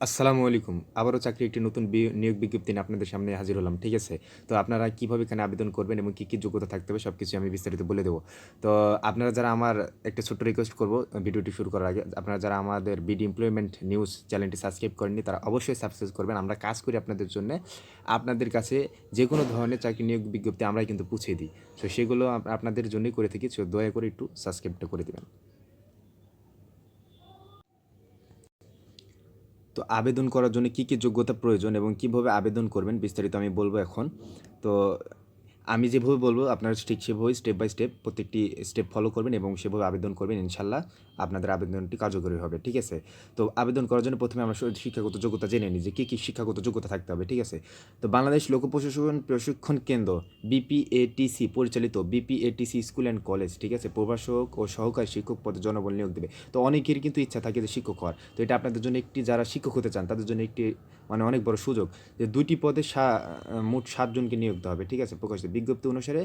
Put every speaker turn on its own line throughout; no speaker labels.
আসসালামু আলাইকুম। আবারও চাকরির একটি নতুন নিয়োগ বিজ্ঞপ্তি নিয়ে আপনাদের সামনে হাজির হলাম। ঠিক আছে? তো আপনারা কিভাবে এখানে আবেদন করবেন এবং কি যোগ্যতা থাকতে হবে সবকিছু আমি বিস্তারিত বলে দেব। তো আপনারা যারা আমার একটা ছোট্ট রিকোয়েস্ট করব ভিডিওটি শুরু করার আগে, আপনারা যারা আমাদের বিডি এমপ্লয়মেন্ট নিউজ চ্যানেলটি সাবস্ক্রাইব করেননি তারা অবশ্যই সাবস্ক্রাইব করবেন। আমরা কাজ করি আপনাদের জন্যে। আপনাদের কাছে যেকোনো ধরনের চাকরি নিয়োগ বিজ্ঞপ্তি আমরাই কিন্তু পৌঁছে দিই। সো সেগুলো আপনাদের জন্যই করে থাকি। সো দয়া করে একটু সাবস্ক্রাইবটা করে দিবেন। তো আবেদন করার জন্য কী যোগ্যতা প্রয়োজন এবং কিভাবে আবেদন করবেন বিস্তারিত আমি বলবো এখন। তো আমি যেভাবে বলবো আপনারা ঠিক সেভাবেই স্টেপ বাই স্টেপ প্রত্যেকটি স্টেপ ফলো করবেন এবং সেভাবে আবেদন করবেন। ইনশাল্লাহ আপনাদের আবেদনটি কার্যকরী হবে। ঠিক আছে? তো আবেদন করার জন্য প্রথমে আমরা শিক্ষাগত যোগ্যতা জেনে নিই যে কী শিক্ষাগত যোগ্যতা থাকতে হবে। ঠিক আছে? তো বাংলাদেশ লোক প্রশিক্ষণ কেন্দ্র বিপিএটিসি পরিচালিত বিপিএটিসি স্কুল অ্যান্ড কলেজ, ঠিক আছে, প্রভাষক ও সহকারী শিক্ষক পদে জনবল নিয়োগ দেবে। তো অনেকের কিন্তু ইচ্ছা থাকে যে শিক্ষক হওয়ার। তো এটা আপনাদের জন্য একটি, যারা শিক্ষক হতে চান তাদের জন্য একটি অনেক বড় সুযোগ যে ২টি পদে মোট ৭ জনকে নিয়োগ দেওয়া হবে। ঠিক আছে? প্রকাশিত বিজ্ঞপ্তি অনুসারে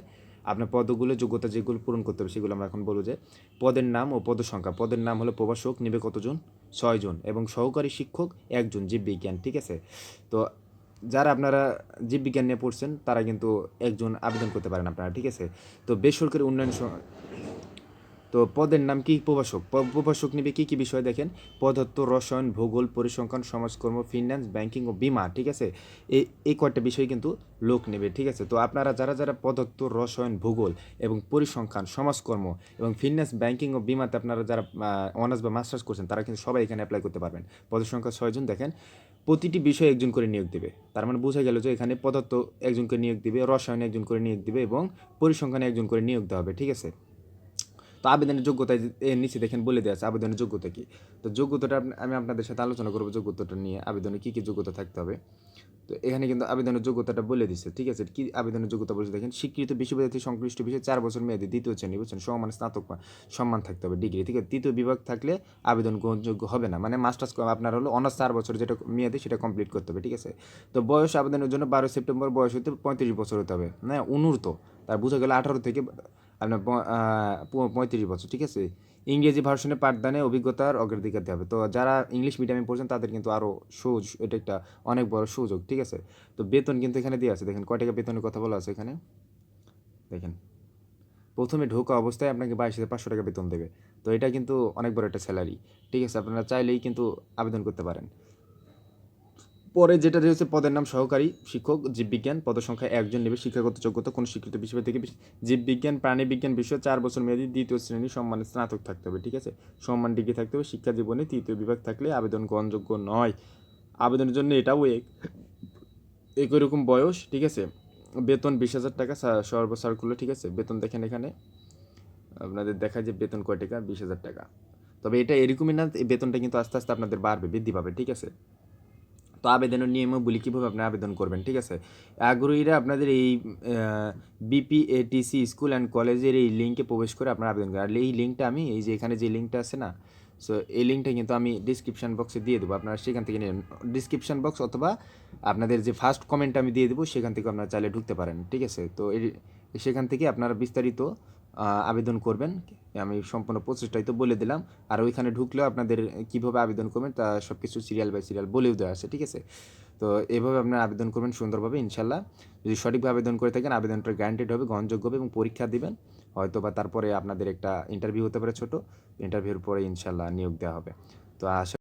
আপনার পদগুলো যোগ্যতা যেগুলো পূরণ করতে হবে সেগুলো আমরা এখন বলবো যে পদের নাম ও পদসংখ্যা। পদের নাম হলো প্রভাষক, নেবে কতজন? ৬ জন, এবং সহকারী শিক্ষক ১ জন জীববিজ্ঞান। ঠিক আছে? তো যারা আপনারা জীববিজ্ঞান নিয়ে পড়ছেন তারা কিন্তু ১ জন আবেদন করতে পারেন আপনারা। ঠিক আছে? তো বেসরকারি উন্নয়ন তো পদের নাম কি? প্রভাষক। প্রভাষক নেবে কী বিষয় দেখেন, পদার্থ, রসায়ন, ভূগোল, পরিসংখ্যান, সমাজকর্ম, ফিন্যান্স, ব্যাংকিং ও বিমা। ঠিক আছে? এই কয়টা বিষয় কিন্তু লোক নেবে। ঠিক আছে? তো আপনারা যারা পদার্থ, রসায়ন, ভূগোল এবং পরিসংখ্যান, সমাজকর্ম এবং ফিন্যান্স, ব্যাংকিং ও বিমাতে আপনারা যারা অনার্স বা মাস্টার্স করছেন তারা কিন্তু সবাই এখানে অ্যাপ্লাই করতে পারবেন। পদের সংখ্যা ৬ জন। দেখেন, প্রতিটি বিষয়ে ১ জন করে নিয়োগ দেবে। তার মানে বোঝা গেল যে এখানে পদার্থ ১ জন করে নিয়োগ দিবে, রসায়নে ১ জন করে নিয়োগ দিবে এবং পরিসংখ্যানে ১ জন করে নিয়োগ দেওয়া হবে। ঠিক আছে? তো আবেদনের যোগ্যতা এর নিচে দেখেন বলে দেওয়া আছে আবেদনের যোগ্যতা কী। তো যোগ্যতাটা আমি আপনাদের সাথে আলোচনা করবো যোগ্যতাটা নিয়ে, আবেদনে কী যোগ্যতা থাকতে হবে। তো এখানে কিন্তু আবেদনের যোগ্যতাটা বলে দিচ্ছে। ঠিক আছে? কি আবেদনের যোগ্যতা বলছে দেখেন, স্বীকৃত বিশ্ববিদ্যালয় থেকে সংশ্লিষ্ট বিষয়ে 4 বছর মেয়াদী দ্বিতীয় শ্রেণী, বুঝছেন, সমমান স্নাতক সম্মান থাকতে হবে, ডিগ্রি। ঠিক আছে? তৃতীয় বিভাগ থাকলে আবেদন গ্রহণযোগ্য হবে না। মানে মাস্টার্স আপনার হলো অনার্স 4 বছর যেটা মেয়াদী সেটা কমপ্লিট করতে হবে। ঠিক আছে? তো বয়স আবেদনের জন্য 12 সেপ্টেম্বর বয়স হতে 35 বছর হতে হবে। হ্যাঁ, অনূর্ধ্ব। তার বোঝা গেল 18 থেকে আপনার 35 বছর। ঠিক আছে? ইংরেজি ভার্সনে পাঠদানে অভিজ্ঞতার অগ্রাধিকার দেওয়া হবে। তো যারা ইংলিশ মিডিয়ামে পড়ছেন তাদের কিন্তু আরও সহজ, এটা একটা অনেক বড় সুযোগ। ঠিক আছে? তো বেতন কিন্তু এখানে দেওয়া আছে। দেখেন কয় টাকা বেতনের কথা বলা আছে এখানে। দেখেন, প্রথমে ঢোকা অবস্থায় আপনাকে 22,500 টাকা বেতন দেবে। তো এটা কিন্তু অনেক বড় একটা স্যালারি। ঠিক আছে? আপনারা চাইলেই কিন্তু আবেদন করতে পারেন। পরে যেটা রয়েছে পদের নাম সহকারী শিক্ষক জীববিজ্ঞান, পদসংখ্যা ১ জন নেবে। শিক্ষাগত যোগ্যতা কোনো স্বীকৃত বিশ্ববিদ্যালয় থেকে জীববিজ্ঞান, প্রাণীবিজ্ঞান বিষয়ে 4 বছর মেয়াদী দ্বিতীয় শ্রেণী সম্মানের স্নাতক থাকতে হবে। ঠিক আছে? সম্মান ডিগ্রি থাকতে হবে। শিক্ষা জীবনে তৃতীয় বিভাগ থাকলে আবেদন গ্রহণযোগ্য নয়। আবেদনের জন্য এটাও একই রকম বয়স। ঠিক আছে? বেতন 20,000 টাকা সার্কুলার। ঠিক আছে? বেতন দেখেন এখানে আপনাদের দেখায় যে বেতন কয় টাকা, 20,000 টাকা। তবে এটা এরকমই না, এই বেতনটা কিন্তু আস্তে আস্তে আপনাদের বাড়বে, বৃদ্ধি পাবে। ঠিক আছে? তো আবেদনের নিয়মাবলী কীভাবে আপনি আবেদন করবেন। ঠিক আছে? আগ্রহীরা আপনাদের এই বিপিএটিসি স্কুল অ্যান্ড কলেজের এই লিঙ্কে প্রবেশ করে আপনারা আবেদন করেন। আর এই লিঙ্কটা আমি এই যে এখানে যে লিঙ্কটা আছে না, সো এই লিঙ্কটা কিন্তু আমি ডিসক্রিপশান বক্সে দিয়ে দেবো, আপনারা সেখান থেকে নেবেন। ডিসক্রিপশান বক্স অথবা আপনাদের যে ফার্স্ট কমেন্ট আমি দিয়ে দেবো সেখান থেকে আপনারা চাইলে ঢুকতে পারেন। ঠিক আছে? তো সেখান থেকে আপনারা বিস্তারিত আবেদন করবেন। আমি সম্পূর্ণ প্রসেসটাই তো বলে দিলাম। আর ওইখানে ঢুকলেও আপনাদের কীভাবে আবেদন করবেন তা সব কিছু সিরিয়াল বাই সিরিয়াল বলেও দেওয়া আছে। ঠিক আছে? তো এভাবে আপনারা আবেদন করবেন সুন্দরভাবে ইনশাল্লাহ। যদি সঠিকভাবে আবেদন করে থাকেন আবেদনটা গ্যারান্টেড হবে, গ্রহণযোগ্য হবে এবং পরীক্ষা দিবেন হয়তো বা তারপরে আপনাদের একটা ইন্টারভিউ হতে পারে ছোটো, ইন্টারভিউর পরে ইনশাল্লাহ নিয়োগ দেওয়া হবে। তো আশা